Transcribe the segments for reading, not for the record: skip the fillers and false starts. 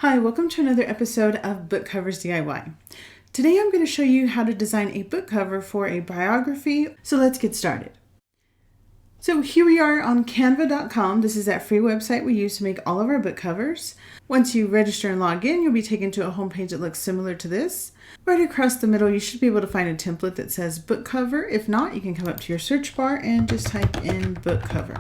Hi, welcome to another episode of Book Covers DIY. Today I'm going to show you how to design a book cover for a biography, so let's get started. So here we are on canva.com. This is that free website we use to make all of our book covers. Once you register and log in, you'll be taken to a homepage that looks similar to this. Right across the middle, you should be able to find a template that says book cover. If not, you can come up to your search bar and just type in book cover.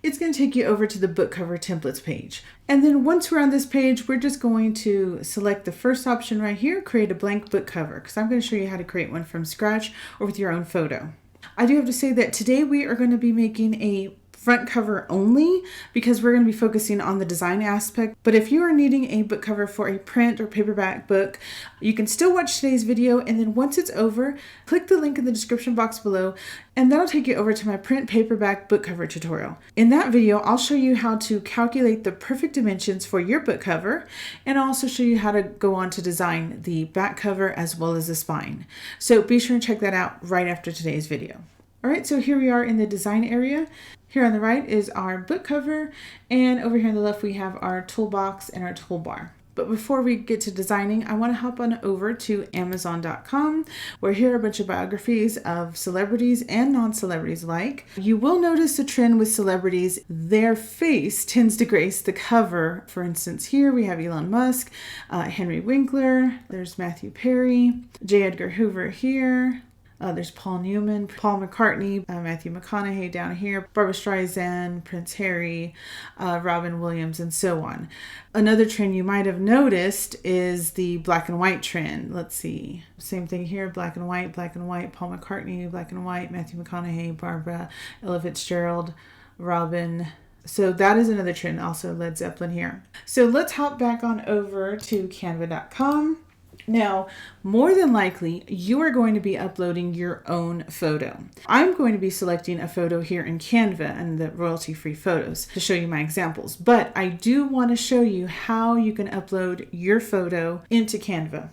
It's going to take you over to the book cover templates page. And then once we're on this page, we're just going to select the first option right here, create a blank book cover, because I'm going to show you how to create one from scratch or with your own photo. I do have to say that today we are going to be making a front cover only because we're going to be focusing on the design aspect. But if you are needing a book cover for a print or paperback book, you can still watch today's video, and then once it's over, click the link in the description box below and that'll take you over to my print paperback book cover tutorial. In that video, I'll show you how to calculate the perfect dimensions for your book cover, and I'll also show you how to go on to design the back cover as well as the spine. So be sure and check that out right after today's video. All right, so here we are in the design area. Here on the right is our book cover, and over here on the left we have our toolbox and our toolbar. But before we get to designing, I want to hop on over to Amazon.com, where here are a bunch of biographies of celebrities and non-celebrities alike. You will notice a trend with celebrities. Their face tends to grace the cover. For instance, here we have Elon Musk, Henry Winkler, there's Matthew Perry, J. Edgar Hoover here. There's Paul Newman, Paul McCartney, Matthew McConaughey down here, Barbra Streisand, Prince Harry, Robin Williams, and so on. Another trend you might have noticed is the black and white trend. Let's see. Same thing here, black and white, Paul McCartney, black and white, Matthew McConaughey, Barbara, Ella Fitzgerald, Robin. So that is another trend, also Led Zeppelin here. So let's hop back on over to canva.com. Now, more than likely, you are going to be uploading your own photo. I'm going to be selecting a photo here in Canva and the royalty-free photos to show you my examples, but I do want to show you how you can upload your photo into Canva.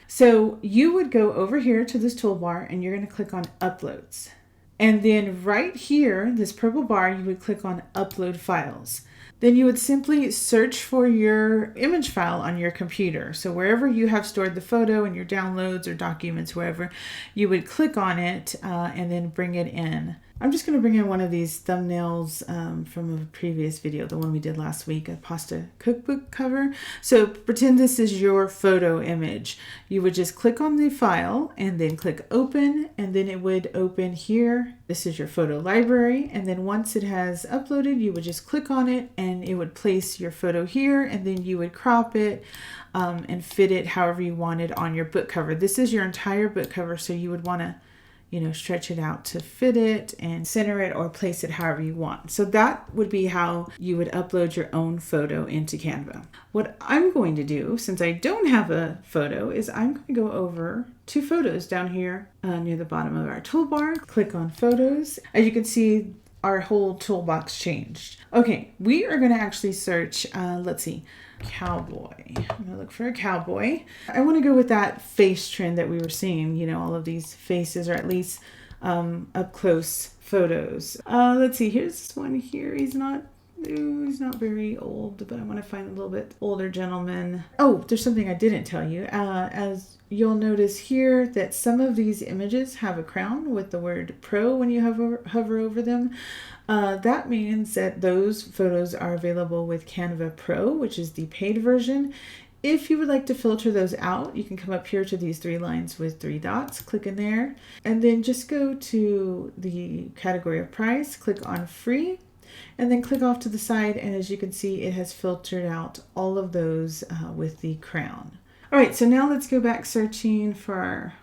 So you would go over here to this toolbar and you're going to click on Uploads. And then right here, this purple bar, you would click on Upload Files. Then you would simply search for your image file on your computer. So wherever you have stored the photo in your downloads or documents, wherever, you would click on it and then bring it in. I'm just going to bring in one of these thumbnails from a previous video, the one we did last week, a pasta cookbook cover. So pretend this is your photo image. You would just click on the file and then click open, and then it would open here. This is your photo library, and then once it has uploaded, you would just click on it and it would place your photo here, and then you would crop it and fit it however you wanted on your book cover. This is your entire book cover, so you would want to stretch it out to fit it and center it or place it however you want. So that would be how you would upload your own photo into Canva. What I'm going to do, since I don't have a photo, is I'm going to go over to photos down here near the bottom of our toolbar. Click on photos. As you can see, our whole toolbox changed. Okay, we are going to actually search, let's see, cowboy. I'm going to look for a cowboy. I want to go with that face trend that we were seeing, all of these faces, or at least up close photos. Let's see, here's this one here. He's not very old, but I want to find a little bit older gentleman. Oh, there's something I didn't tell you. As you'll notice here that some of these images have a crown with the word pro when you hover over them. That means that those photos are available with Canva Pro, which is the paid version. If you would like to filter those out, you can come up here to these three lines with three dots, click in there, and then just go to the category of price, click on free, and then click off to the side, and as you can see, it has filtered out all of those with the crown. All right, so now let's go back searching for our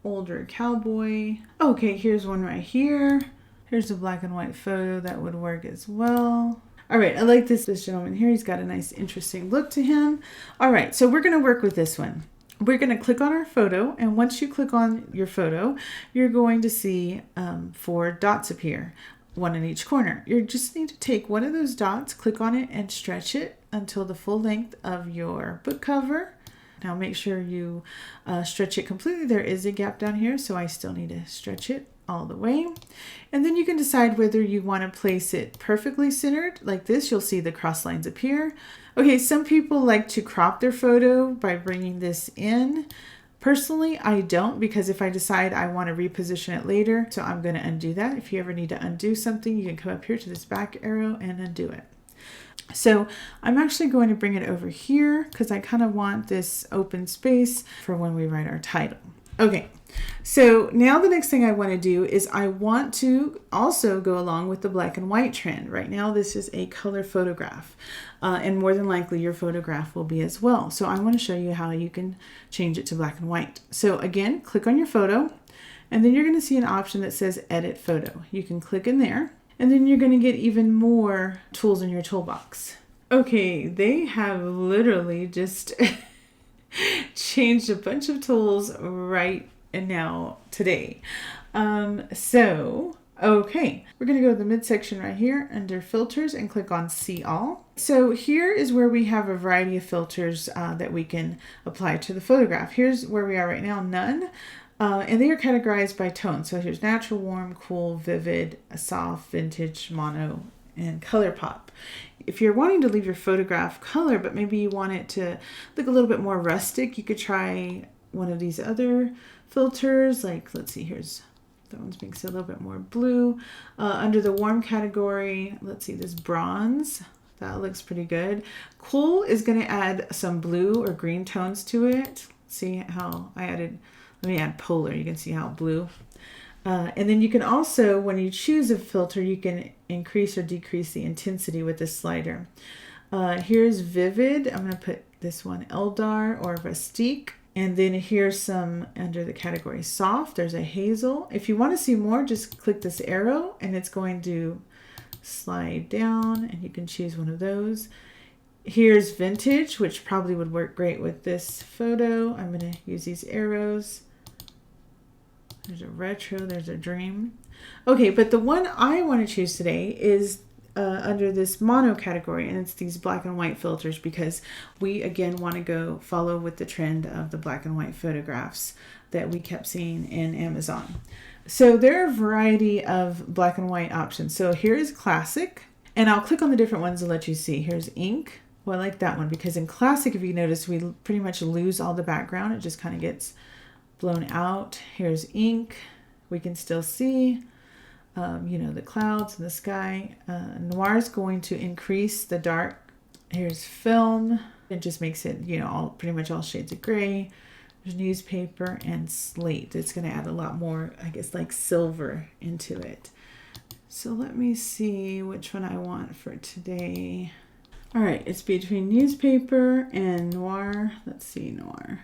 older cowboy. Okay, here's one right here. Here's a black and white photo that would work as well. All right, I like this gentleman here. He's got a nice, interesting look to him. All right, so we're going to work with this one. We're going to click on our photo, and once you click on your photo, you're going to see 4 dots appear, one in each corner. You just need to take one of those dots, click on it, and stretch it until the full length of your book cover. Now make sure you stretch it completely. There is a gap down here, so I still need to stretch it all the way. And then you can decide whether you want to place it perfectly centered. Like this, you'll see the cross lines appear. Okay, some people like to crop their photo by bringing this in. Personally, I don't, because if I decide I want to reposition it later, so I'm going to undo that. If you ever need to undo something, you can come up here to this back arrow and undo it. So I'm actually going to bring it over here because I kind of want this open space for when we write our title. Okay, so now the next thing I want to do is I want to also go along with the black and white trend. Right now this is a color photograph, and more than likely your photograph will be as well. So I want to show you how you can change it to black and white. So again, click on your photo, and then you're going to see an option that says Edit Photo. You can click in there, and then you're going to get even more tools in your toolbox. Okay, they have literally just changed a bunch of tools right now today. Okay, we're going to go to the midsection right here under filters and click on see all. So here is where we have a variety of filters that we can apply to the photograph. Here's where we are right now, none. And they are categorized by tone. So here's natural, warm, cool, vivid, soft, vintage, mono, and color pop. If you're wanting to leave your photograph color, but maybe you want it to look a little bit more rustic, you could try one of these other filters. Like, let's see, here's, that one's makes it a little bit more blue. Under the warm category, let's see, this bronze. That looks pretty good. Cool is going to add some blue or green tones to it. See how I added, let me add polar. You can see how blue. And then you can also, when you choose a filter, you can increase or decrease the intensity with this slider. Here's vivid. I'm going to put this one Eldar or Rustique. And then here's some under the category soft. There's a hazel. If you want to see more, just click this arrow and it's going to slide down and you can choose one of those. Here's vintage, which probably would work great with this photo. I'm going to use these arrows. There's a retro, there's a dream. Okay, but the one I want to choose today is under this mono category, and it's these black and white filters because we again want to go follow with the trend of the black and white photographs that we kept seeing in Amazon. So there are a variety of black and white options. So here is classic, and I'll click on the different ones to let you see. Here's ink. Well, I like that one because in classic, if you notice, we pretty much lose all the background. It just kind of gets blown out. Here's ink. We can still see, the clouds and the sky. Noir is going to increase the dark. Here's film. It just makes it, pretty much all shades of gray. There's newspaper and slate. It's going to add a lot more, I guess, like silver into it. So let me see which one I want for today. All right, it's between newspaper and noir. Let's see, noir.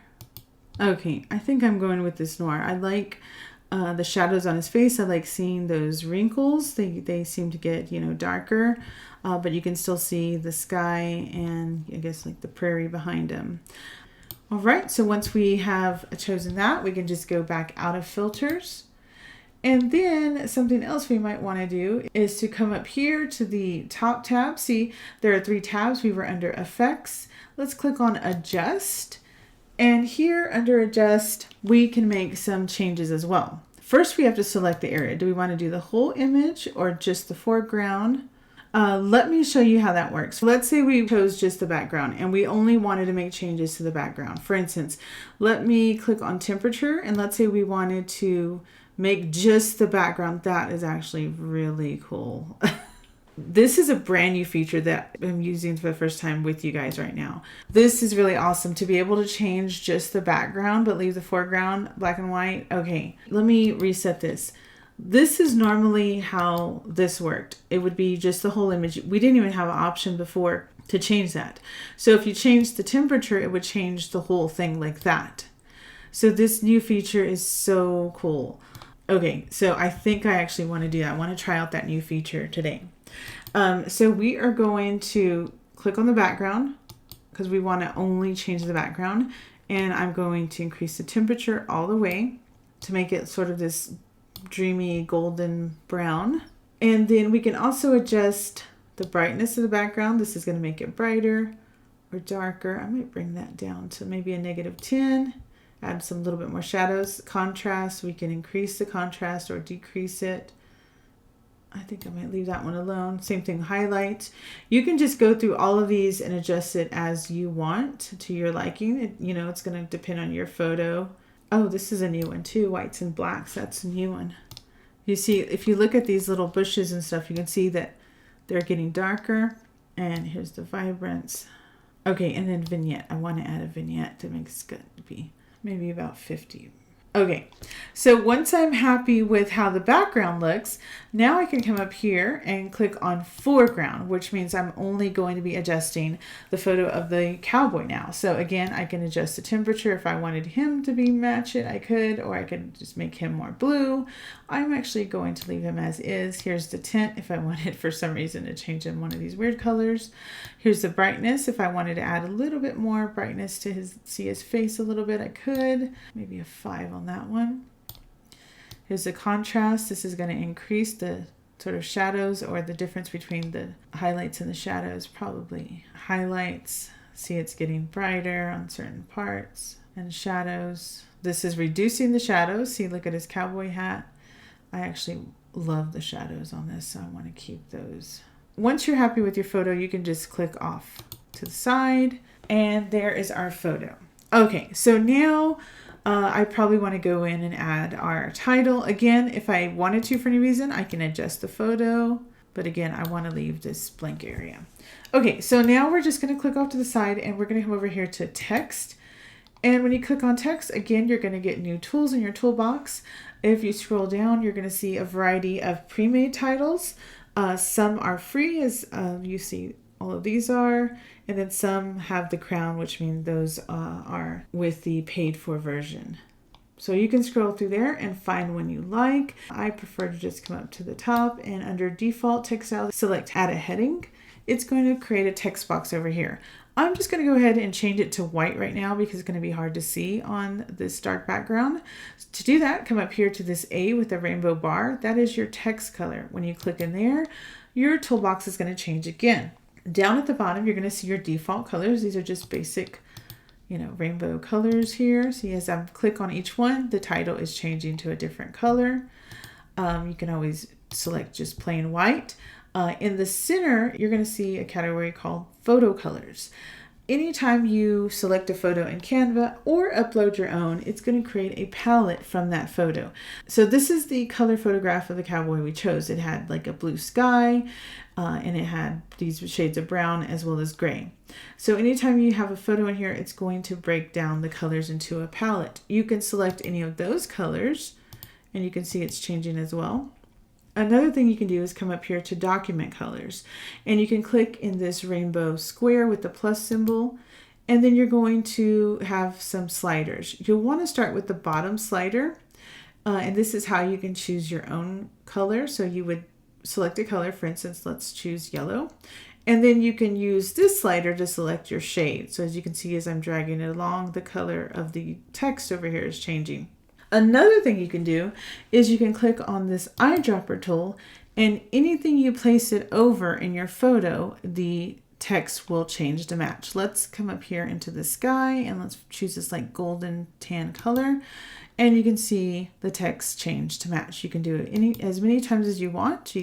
Okay, I think I'm going with this noir. I like the shadows on his face. I like seeing those wrinkles. They seem to get, darker, but you can still see the sky and I guess like the prairie behind him. All right, so once we have chosen that, we can just go back out of filters. And then something else we might want to do is to come up here to the top tab. See, there are 3 tabs. We were under effects. Let's click on adjust. And here under adjust, we can make some changes as well. First, we have to select the area. Do we want to do the whole image or just the foreground? Let me show you how that works. Let's say we chose just the background and we only wanted to make changes to the background. For instance, let me click on temperature and let's say we wanted to make just the background. That is actually really cool. This is a brand new feature that I'm using for the first time with you guys right now. This is really awesome to be able to change just the background, but leave the foreground black and white. Okay, let me reset this. This is normally how this worked. It would be just the whole image. We didn't even have an option before to change that. So if you change the temperature, it would change the whole thing like that. So this new feature is so cool. Okay, so I think I actually want to do that. I want to try out that new feature today. So we are going to click on the background because we want to only change the background. And I'm going to increase the temperature all the way to make it sort of this dreamy golden brown. And then we can also adjust the brightness of the background. This is going to make it brighter or darker. I might bring that down to maybe a -10. add some little bit more shadows. Contrast, we can increase the contrast or decrease it. I think I might leave that one alone. Same thing, highlight. You can just go through all of these and adjust it as you want to your liking. It's going to depend on your photo. Oh, this is a new one too, whites and blacks. That's a new one. You see, if you look at these little bushes and stuff, you can see that they're getting darker. And here's the vibrance. Okay, and then vignette. I want to add a vignette to make it be maybe about 50. Okay, so once I'm happy with how the background looks, now I can come up here and click on foreground, which means I'm only going to be adjusting the photo of the cowboy now. So again, I can adjust the temperature. If I wanted him to match it, I could, or I could just make him more blue. I'm actually going to leave him as is. Here's the tint if I wanted for some reason to change in one of these weird colors. Here's the brightness. If I wanted to add a little bit more brightness to see his face a little bit, I could. Maybe a 5 on that one. Here's the contrast. This is going to increase the sort of shadows, or the difference between the highlights and the shadows. Probably highlights. See, it's getting brighter on certain parts. And shadows. This is reducing the shadows. See, look at his cowboy hat. I actually love the shadows on this, so I want to keep those. Once you're happy with your photo, you can just click off to the side, and there is our photo. Okay, so now I probably want to go in and add our title. Again, if I wanted to for any reason, I can adjust the photo, but again, I want to leave this blank area. Okay, so now we're just going to click off to the side, and we're going to come over here to text. And when you click on text, again, you're going to get new tools in your toolbox. If you scroll down, you're going to see a variety of pre-made titles. Some are free, as you see all of these are, and then some have the crown, which means those are with the paid for version. So you can scroll through there and find one you like. I prefer to just come up to the top, and under default text style, select add a heading. It's going to create a text box over here. I'm just going to go ahead and change it to white right now because it's going to be hard to see on this dark background. To do that, come up here to this A with the rainbow bar. That is your text color. When you click in there, your toolbox is going to change again. Down at the bottom, you're going to see your default colors. These are just basic, rainbow colors here. See, as I click on each one, the title is changing to a different color. You can always select just plain white. In the center, you're going to see a category called photo colors. Anytime you select a photo in Canva or upload your own, it's going to create a palette from that photo. So this is the color photograph of the cowboy we chose. It had like a blue sky, and it had these shades of brown as well as gray. So anytime you have a photo in here, it's going to break down the colors into a palette. You can select any of those colors, and you can see it's changing as well. Another thing you can do is come up here to document colors, and you can click in this rainbow square with the plus symbol, and then you're going to have some sliders. You'll want to start with the bottom slider, and this is how you can choose your own color. So you would select a color, for instance, let's choose yellow, and then you can use this slider to select your shade. So as you can see, as I'm dragging it along, the color of the text over here is changing. Another thing you can do is you can click on this eyedropper tool, and anything you place it over in your photo, the text will change to match. Let's come up here into the sky, and let's choose this like golden tan color, and you can see the text change to match. You can do it as many times as you want.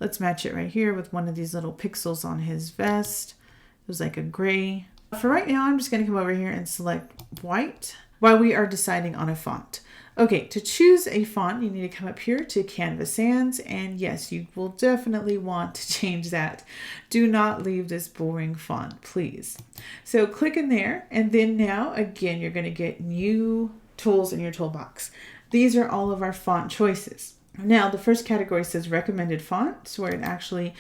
Let's match it right here with one of these little pixels on his vest. It was like a gray. For right now, I'm just going to come over here and select white while we are deciding on a font. Okay, to choose a font, you need to come up here to Canva Sans, and yes, you will definitely want to change that. Do not leave this boring font, please. So click in there, and then now, again, you're going to get new tools in your toolbox. These are all of our font choices. Now, the first category says recommended fonts, where it actually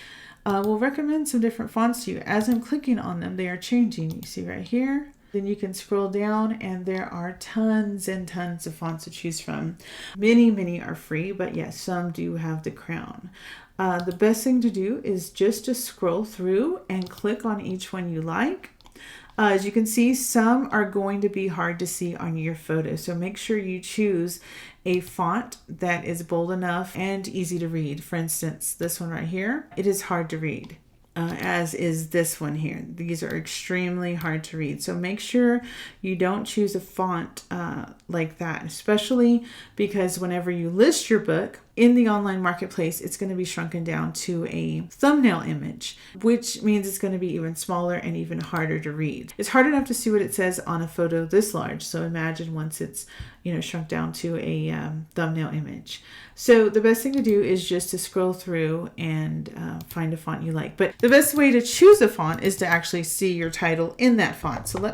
will recommend some different fonts to you. As I'm clicking on them, they are changing. You see right here. Then you can scroll down, and there are tons and tons of fonts to choose from. Many are free, but yes, some do have the crown. The best thing to do is just to scroll through and click on each one you like. As you can see, some are going to be hard to see on your photo, so make sure you choose a font that is bold enough and easy to read. For instance, this one right here, it is hard to read. as is this one here. These are extremely hard to read. So make sure you don't choose a font like that, especially because whenever you list your book in the online marketplace, it's going to be shrunken down to a thumbnail image, which means it's going to be even smaller and even harder to read. It's hard enough to see what it says on a photo this large. So imagine once it's, shrunk down to a thumbnail image. So the best thing to do is just to scroll through and find a font you like. But the best way to choose a font is to actually see your title in that font. So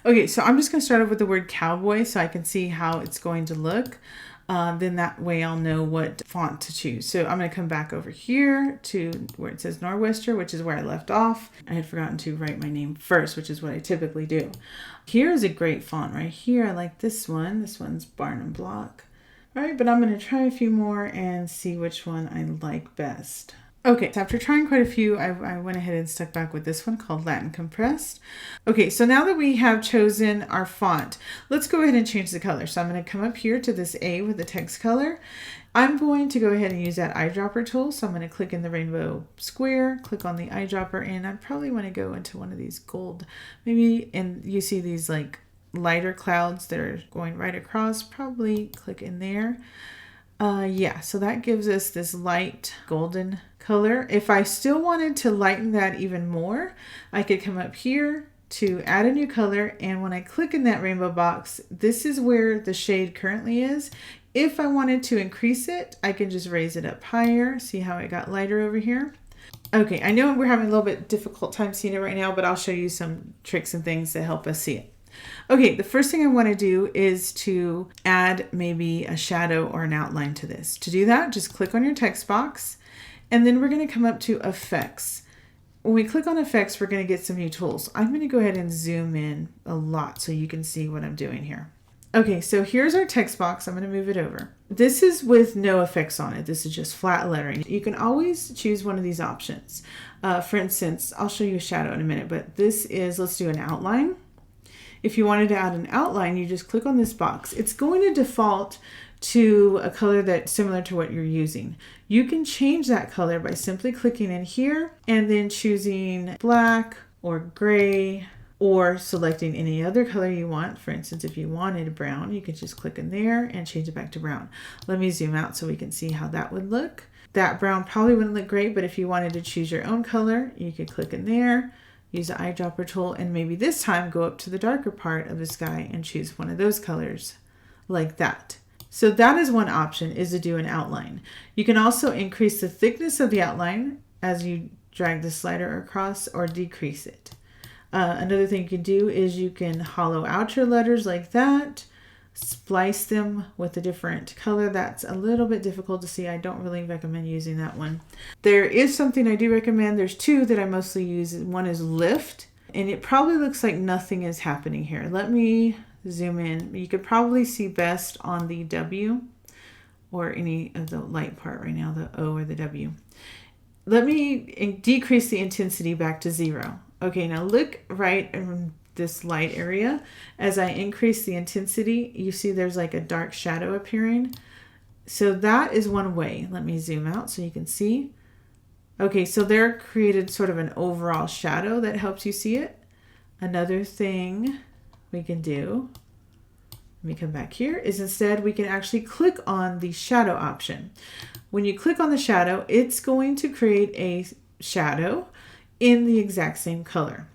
okay, so I'm just going to start off with the word cowboy so I can see how it's going to look. Then that way I'll know what font to choose. So I'm going to come back over here to where it says Nor'wester, which is where I left off. I had forgotten to write my name first, which is what I typically do. Here's a great font right here. I like this one. This one's Barnum Block. All right, but I'm going to try a few more and see which one I like best. Okay, so after trying quite a few, I went ahead and stuck back with this one called Latin Compressed. Okay, so now that we have chosen our font, let's go ahead and change the color. So I'm going to come up here to this A with the text color. I'm going to go ahead and use that eyedropper tool. So I'm going to click in the rainbow square, click on the eyedropper, and I probably want to go into one of these gold, maybe, and you see these like lighter clouds that are going right across, probably click in there. Yeah, so that gives us this light golden color. If I still wanted to lighten that even more, I could come up here to add a new color, and when I click in that rainbow box, this is where the shade currently is. If I wanted to increase it, I can just raise it up higher. See how it got lighter over here? Okay, I know we're having a little bit difficult time seeing it right now, but I'll show you some tricks and things to help us see it. Okay, the first thing I want to do is to add maybe a shadow or an outline to this. To do that, just click on your text box, and then we're going to come up to Effects. When we click on Effects, we're going to get some new tools. I'm going to go ahead and zoom in a lot so you can see what I'm doing here. Okay, so here's our text box. I'm going to move it over. This is with no effects on it. This is just flat lettering. You can always choose one of these options. For instance, I'll show you a shadow in a minute, but this is, let's do an outline. If you wanted to add an outline, you just click on this box. It's going to default to a color that's similar to what you're using. You can change that color by simply clicking in here and then choosing black or gray or selecting any other color you want. For instance, if you wanted brown, you could just click in there and change it back to brown. Let me zoom out so we can see how that would look. That brown probably wouldn't look great, but if you wanted to choose your own color, you could click in there, use the eyedropper tool, and maybe this time go up to the darker part of the sky and choose one of those colors like that. So that is one option, is to do an outline. You can also increase the thickness of the outline as you drag the slider across or decrease it. Another thing you can do is you can hollow out your letters like that, splice them with a different color. That's a little bit difficult to see. I don't really recommend using that one. There is something I do recommend. There's two that I mostly use. One is lift, and it probably looks like nothing is happening here. Let me zoom in. You could probably see best on the W or any of the light part right now, the O or the W. Let me decrease the intensity back to 0. Okay, now look right in this light area. As I increase the intensity, you see there's like a dark shadow appearing. So that is one way. Let me zoom out so you can see. Okay, so there created sort of an overall shadow that helps you see it. Another thing we can do, let me come back here, is instead we can actually click on the shadow option. When you click on the shadow, it's going to create a shadow in the exact same color.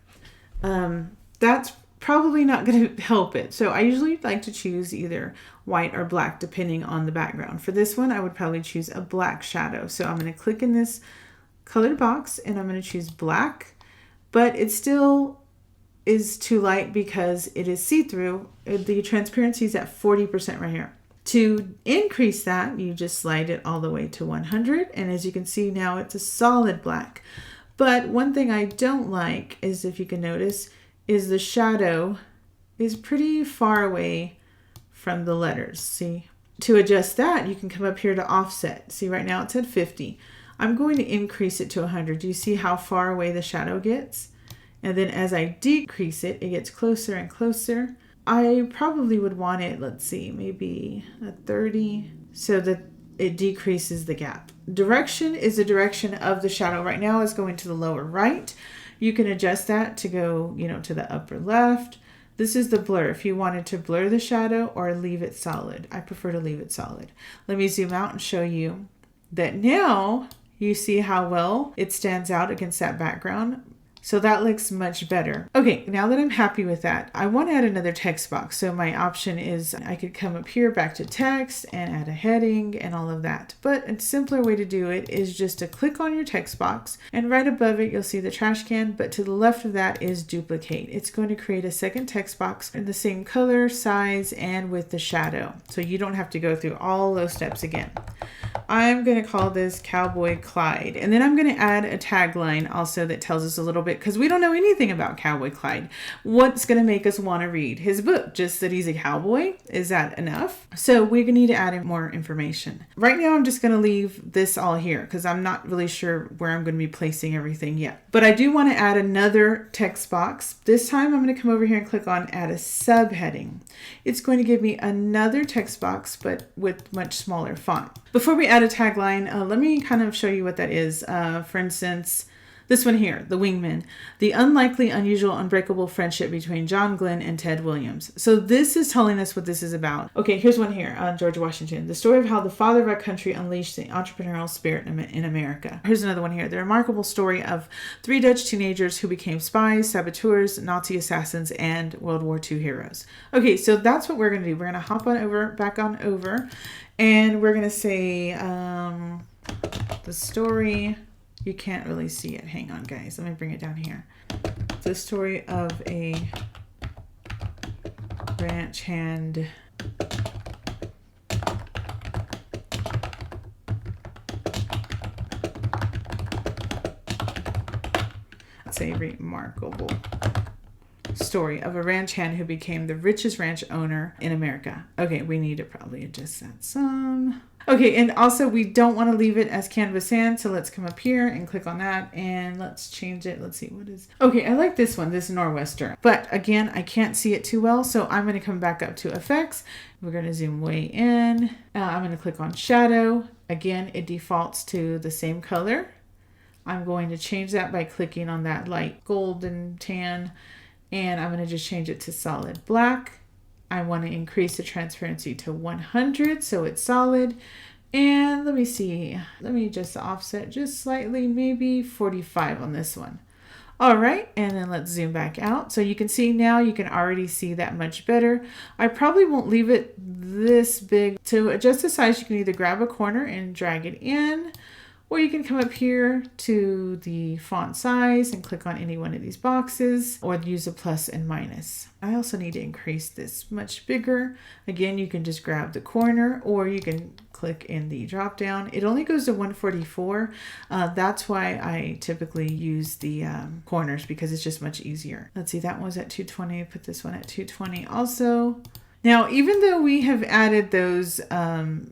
That's probably not going to help it. So I usually like to choose either white or black depending on the background. For this one, I would probably choose a black shadow. So I'm going to click in this colored box and I'm going to choose black, but it still is too light because it is see-through. The transparency is at 40% right here. To increase that, you just slide it all the way to 100. And as you can see now, it's a solid black. But one thing I don't like is, if you can notice, is the shadow is pretty far away from the letters. See, to adjust that, you can come up here to offset. See, right now it's at 50. I'm going to increase it to 100. Do you see how far away the shadow gets? And then as I decrease it, it gets closer and closer. I probably would want it, let's see, maybe a 30, so that it decreases the gap. Direction is the direction of the shadow. Right now is going to the lower right. You can adjust that to go, to the upper left. This is the blur. If you wanted to blur the shadow or leave it solid. I prefer to leave it solid. Let me zoom out and show you that now you see how well it stands out against that background. So that looks much better. Okay, now that I'm happy with that, I want to add another text box. So my option is I could come up here back to text and add a heading and all of that. But a simpler way to do it is just to click on your text box, and right above it, you'll see the trash can, but to the left of that is duplicate. It's going to create a second text box in the same color, size, and with the shadow. So you don't have to go through all those steps again. I'm going to call this Cowboy Clyde. And then I'm going to add a tagline also that tells us a little bit, because we don't know anything about Cowboy Clyde. What's going to make us want to read his book? Just that he's a cowboy? Is that enough? So we're going to need to add in more information. Right now, I'm just going to leave this all here because I'm not really sure where I'm going to be placing everything yet. But I do want to add another text box. This time, I'm going to come over here and click on add a subheading. It's going to give me another text box, but with much smaller font. Before we add a tagline, let me kind of show you what that is. For instance, this one here, The Wingman, the unlikely, unusual, unbreakable friendship between John Glenn and Ted Williams. So this is telling us what this is about. Okay, here's one here on George Washington, the story of how the father of our country unleashed the entrepreneurial spirit in America. Here's another one here, the remarkable story of 3 Dutch teenagers who became spies, saboteurs, Nazi assassins, and World War II heroes. Okay, so that's what we're going to do. We're going to hop on over, back on over, and we're going to say the story. You can't really see it. Hang on, guys. Let me bring it down here. The story of a ranch hand it's a remarkable story of a ranch hand who became the richest ranch owner in America. Okay, we need to probably adjust that some. Okay, and also we don't want to leave it as canvas sand, so let's come up here and click on that and let's change it. Let's see what is. Okay, I like this one, this Nor'wester. But again, I can't see it too well, so I'm going to come back up to effects. We're going to zoom way in. I'm going to click on shadow. Again, it defaults to the same color. I'm going to change that by clicking on that light golden tan, and I'm going to just change it to solid black. I want to increase the transparency to 100 so it's solid. And let me see. Let me just offset just slightly, maybe 45 on this one. All right, and then let's zoom back out. So you can see now, you can already see that much better. I probably won't leave it this big. To adjust the size, you can either grab a corner and drag it in, or you can come up here to the font size and click on any one of these boxes, or use a plus and minus. I also need to increase this much bigger. Again, you can just grab the corner, or you can click in the drop down. It only goes to 144. That's why I typically use the corners, because it's just much easier. Let's see, that one was at 220. Put this one at 220 also. Now, even though we have added those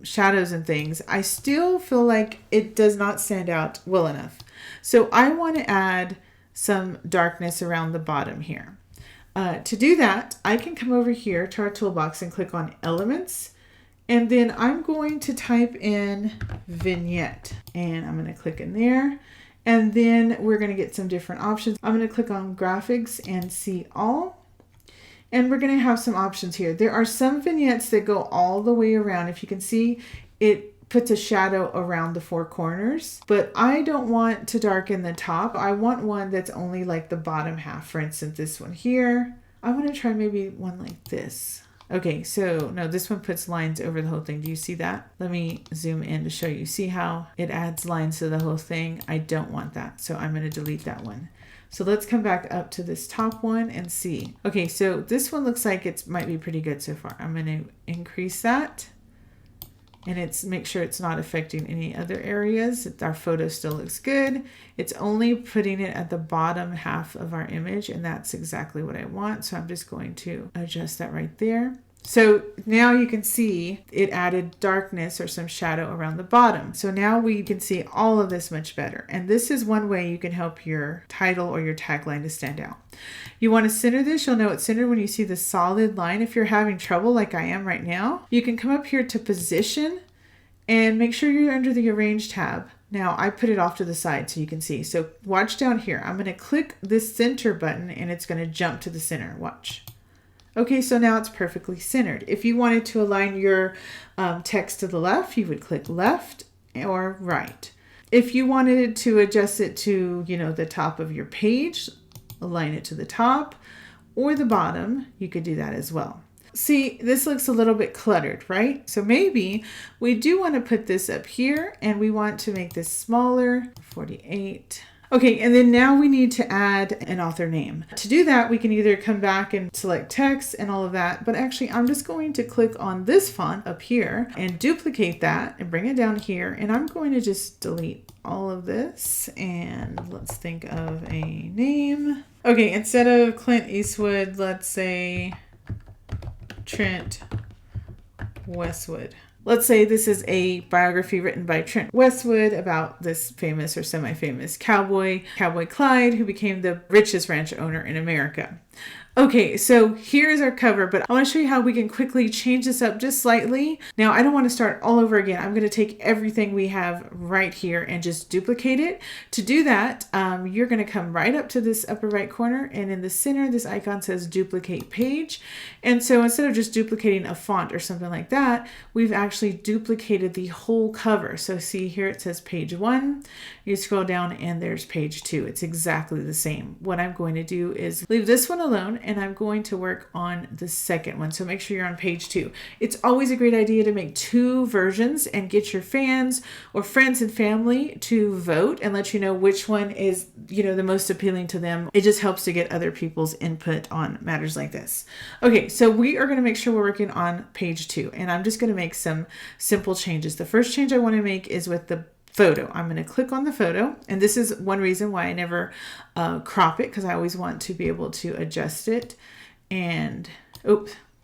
shadows and things, I still feel like it does not stand out well enough. So I want to add some darkness around the bottom here. To do that, I can come over here to our toolbox and click on Elements. And then I'm going to type in Vignette. And I'm going to click in there. And then we're going to get some different options. I'm going to click on Graphics and See All. And we're going to have some options here. There are some vignettes that go all the way around. If you can see, it puts a shadow around the 4 corners. But I don't want to darken the top. I want one that's only like the bottom half. For instance, this one here. I want to try maybe one like this. Okay, so no, this one puts lines over the whole thing. Do you see that? Let me zoom in to show you. See how it adds lines to the whole thing? I don't want that, so I'm going to delete that one. So let's come back up to this top one and see. Okay, so this one looks like it might be pretty good so far. I'm going to increase that, and make sure it's not affecting any other areas. Our photo still looks good. It's only putting it at the bottom half of our image, and that's exactly what I want. So I'm just going to adjust that right there. So now you can see it added darkness or some shadow around the bottom. So now we can see all of this much better. And this is one way you can help your title or your tagline to stand out. You want to center this. You'll know it's centered when you see the solid line. If you're having trouble like I am right now, you can come up here to Position and make sure you're under the Arrange tab. Now I put it off to the side so you can see. So watch down here. I'm going to click this center button and it's going to jump to the center. Watch. Okay, so now it's perfectly centered. If you wanted to align your text to the left, you would click left or right. If you wanted to adjust it to, the top of your page, align it to the top or the bottom, you could do that as well. See, this looks a little bit cluttered, right? So maybe we do want to put this up here and we want to make this smaller, 48. Okay, and then now we need to add an author name. To do that, we can either come back and select text and all of that, but actually I'm just going to click on this font up here and duplicate that and bring it down here. And I'm going to just delete all of this and let's think of a name. Okay, instead of Clint Eastwood, let's say Trent Westwood. Let's say this is a biography written by Trent Westwood about this famous or semi-famous cowboy, Cowboy Clyde, who became the richest ranch owner in America. Okay, so here's our cover, but I want to show you how we can quickly change this up just slightly. Now, I don't want to start all over again. I'm going to take everything we have right here and just duplicate it. To do that, you're going to come right up to this upper right corner, and in the center, this icon says duplicate page. And so instead of just duplicating a font or something like that, we've actually duplicated the whole cover. So see here, it says page 1. You scroll down and there's page 2. It's exactly the same. What I'm going to do is leave this one alone, and I'm going to work on the second one. So make sure you're on page 2. It's always a great idea to make 2 versions and get your fans or friends and family to vote and let you know which one is, the most appealing to them. It just helps to get other people's input on matters like this. Okay, so we are going to make sure we're working on page 2, and I'm just going to make some simple changes. The first change I want to make is with the photo. I'm going to click on the photo, and this is one reason why I never crop it, because I always want to be able to adjust it. And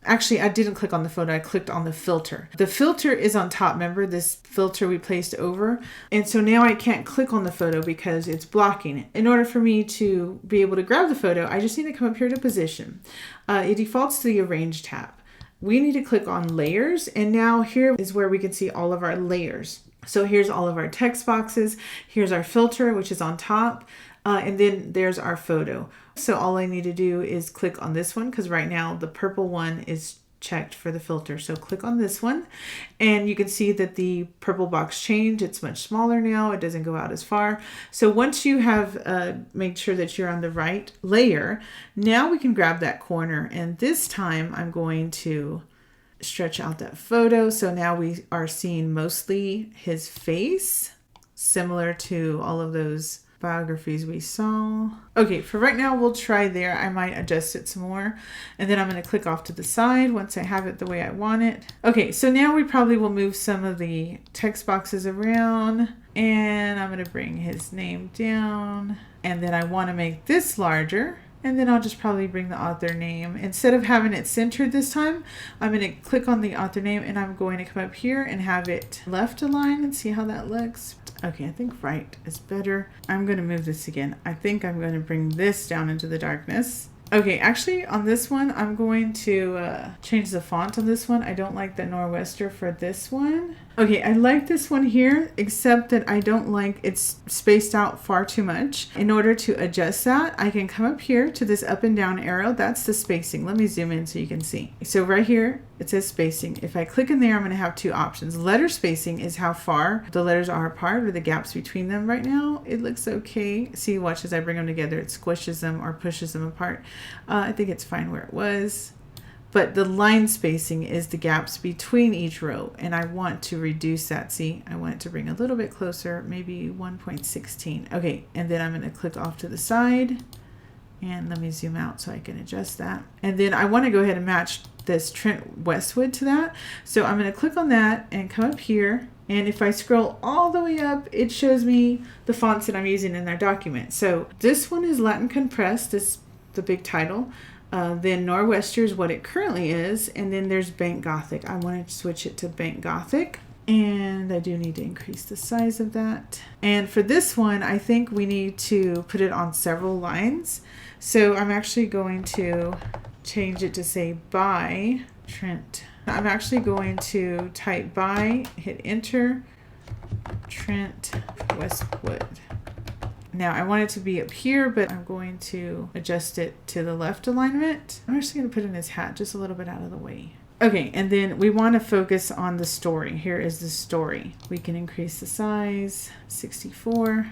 actually I didn't click on the photo, I clicked on the filter. The filter is on top, remember this filter we placed over? And so now I can't click on the photo because it's blocking it. In order for me to be able to grab the photo, I just need to come up here to position. It defaults to the Arrange tab. We need to click on layers, and now here is where we can see all of our layers. So here's all of our text boxes. Here's our filter, which is on top. And then there's our photo. So all I need to do is click on this one, because right now the purple one is checked for the filter. So click on this one, and you can see that the purple box changed. It's much smaller now. It doesn't go out as far. So once you have made sure that you're on the right layer, now we can grab that corner. And this time I'm going to stretch out that photo. So now we are seeing mostly his face, similar to all of those biographies we saw. Okay, for right now, we'll try there. I might adjust it some more. And then I'm going to click off to the side once I have it the way I want it. Okay, so now we probably will move some of the text boxes around. And I'm going to bring his name down. And then I want to make this larger. And then I'll just probably bring the author name. Instead of having it centered this time, I'm going to click on the author name, and I'm going to come up here and have it left aligned and see how that looks. Okay, I think right is better. I'm going to move this again. I think I'm going to bring this down into the darkness. Okay, actually on this one, I'm going to change the font on this one. I don't like the Nor'wester for this one. Okay, I like this one here, except that I don't like it's spaced out far too much. In order to adjust that, I can come up here to this up and down arrow. That's the spacing. Let me zoom in so you can see. So right here, it says spacing. If I click in there, I'm going to have 2 options. Letter spacing is how far the letters are apart, or the gaps between them. Right now, it looks okay. See, watch as I bring them together, it squishes them or pushes them apart. I think it's fine where it was. But the line spacing is the gaps between each row, and I want to reduce that. See, I want it to bring a little bit closer, maybe 1.16. Okay, and then I'm going to click off to the side, and let me zoom out so I can adjust that. And then I want to go ahead and match this Trent Westwood to that. So I'm going to click on that and come up here. And if I scroll all the way up, it shows me the fonts that I'm using in their document. So this one is Latin compressed, this the big title. Then Nor'wester is what it currently is, and then there's Bank Gothic. I want to switch it to Bank Gothic, and I do need to increase the size of that. And for this one, I think we need to put it on several lines. So I'm actually going to change it to say by Trent I'm actually going to type by, hit enter, Trent Westwood. Now I want it to be up here, but I'm going to adjust it to the left alignment. I'm actually going to put in his hat just a little bit out of the way. Okay, and then we want to focus on the story. Here is the story. We can increase the size, 64.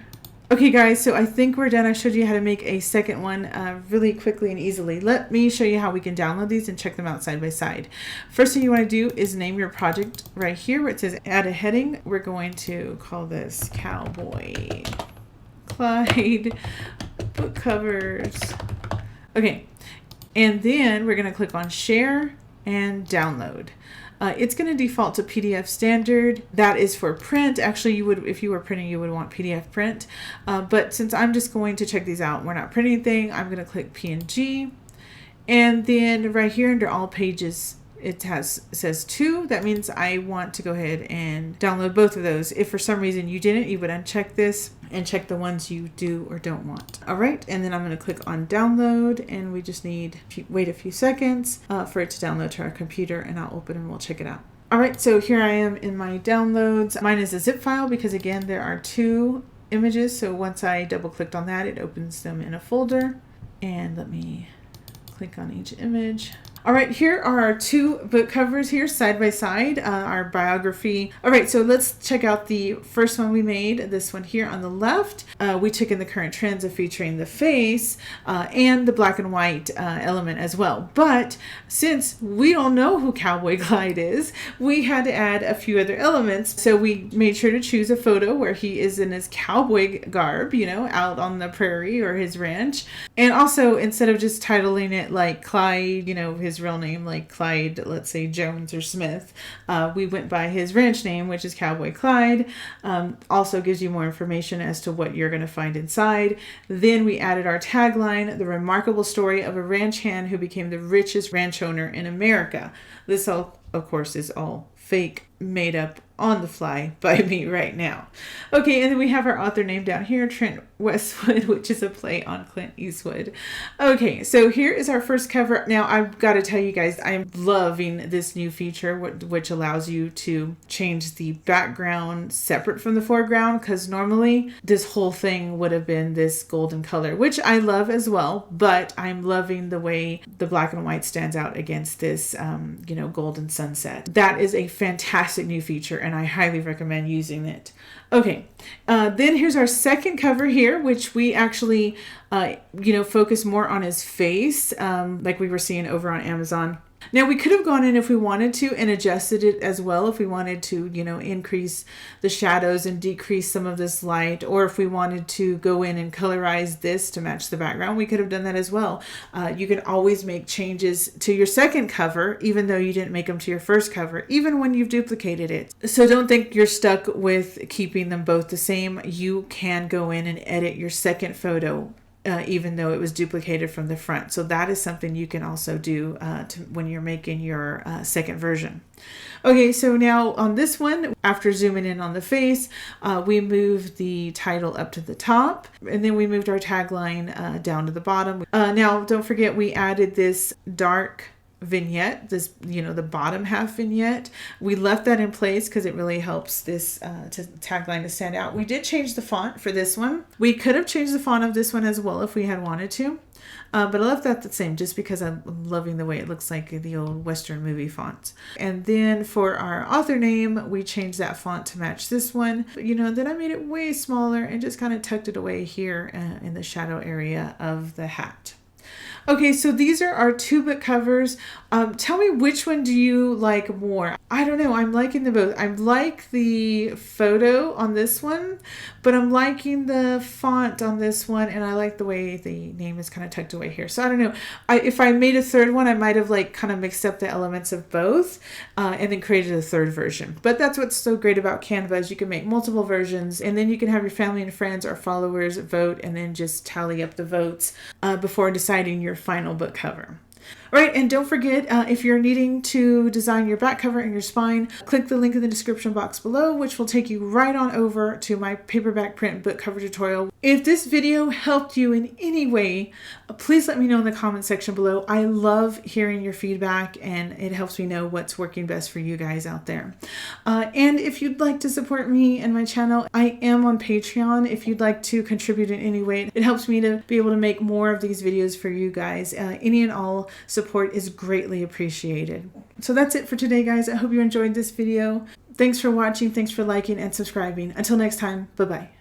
Okay guys, so I think we're done. I showed you how to make a second one really quickly and easily. Let me show you how we can download these and check them out side by side. First thing you want to do is name your project right here where it says add a heading. We're going to call this Cowboy Clyde book covers. Okay, and then we're going to click on share and download. It's going to default to PDF standard. That is for print. Actually, you would, if you were printing, you would want PDF print. But since I'm just going to check these out, we're not printing anything, I'm going to click PNG. And then right here under all pages, it says 2. That means I want to go ahead and download both of those. If for some reason you didn't, you would uncheck this and check the ones you do or don't want. All right, and then I'm going to click on download, and we just need to wait a few seconds for it to download to our computer, and I'll open and we'll check it out. All right, so here I am in my downloads. Mine is a zip file because again, there are 2 images. So once I double clicked on that, it opens them in a folder. And let me click on each image. All right, here are our 2 book covers here side by side, our biography. All right, so let's check out the first one we made, this one here on the left. We took in the current trends of featuring the face and the black and white element as well. But since we don't know who Cowboy Clyde is, we had to add a few other elements. So we made sure to choose a photo where he is in his cowboy garb, you know, out on the prairie or his ranch. And also, instead of just titling it like Clyde, you know, his real name like Clyde, let's say Jones or Smith, we went by his ranch name, which is Cowboy Clyde. Also gives you more information as to what you're going to find inside. Then we added our tagline, the remarkable story of a ranch hand who became the richest ranch owner in America. This all, of course, is all fake, made up on the fly by me right now. Okay, and then we have our author name down here, Trent Westwood, which is a play on Clint Eastwood. Okay, so here is our first cover. Now, I've got to tell you guys, I'm loving this new feature, which allows you to change the background separate from the foreground, because normally this whole thing would have been this golden color, which I love as well, but I'm loving the way the black and white stands out against this, golden sunset. That is a fantastic new feature, and I highly recommend using it. Okay, then here's our second cover here, which we actually, focus more on his face, like we were seeing over on Amazon. Now, we could have gone in if we wanted to and adjusted it as well if we wanted to, increase the shadows and decrease some of this light, or if we wanted to go in and colorize this to match the background, we could have done that as well. You can always make changes to your second cover, even though you didn't make them to your first cover, even when you've duplicated it. So don't think you're stuck with keeping them both the same. You can go in and edit your second photo even though it was duplicated from the front. So that is something you can also do when you're making your second version. Okay, so now on this one, after zooming in on the face, we moved the title up to the top, and then we moved our tagline down to the bottom. Now, don't forget we added this dark vignette, this, the bottom half vignette. We left that in place because it really helps this tagline to stand out. We did change the font for this one. We could have changed the font of this one as well if we had wanted to, but I left that the same just because I'm loving the way it looks like the old Western movie fonts. And then for our author name, we changed that font to match this one. Then I made it way smaller and just kind of tucked it away here in the shadow area of the hat. Okay, so these are our 2 book covers. Tell me, which one do you like more? I don't know. I'm liking them both. I like the photo on this one, but I'm liking the font on this one, and I like the way the name is kind of tucked away here. So I don't know. If I made a third one, I might have kind of mixed up the elements of both and then created a third version. But that's what's so great about Canva is you can make multiple versions, and then you can have your family and friends or followers vote and then just tally up the votes before deciding your final book cover. All Right, and don't forget, if you're needing to design your back cover and your spine, click the link in the description box below, which will take you right on over to my paperback print book cover tutorial. If this video helped you in any way, please let me know in the comment section below. I love hearing your feedback, and it helps me know what's working best for you guys out there. And if you'd like to support me and my channel, I am on Patreon. If you'd like to contribute in any way, it helps me to be able to make more of these videos for you guys. Any and all support is greatly appreciated. So that's it for today, guys. I hope you enjoyed this video. Thanks for watching, thanks for liking and subscribing. Until next time, bye-bye.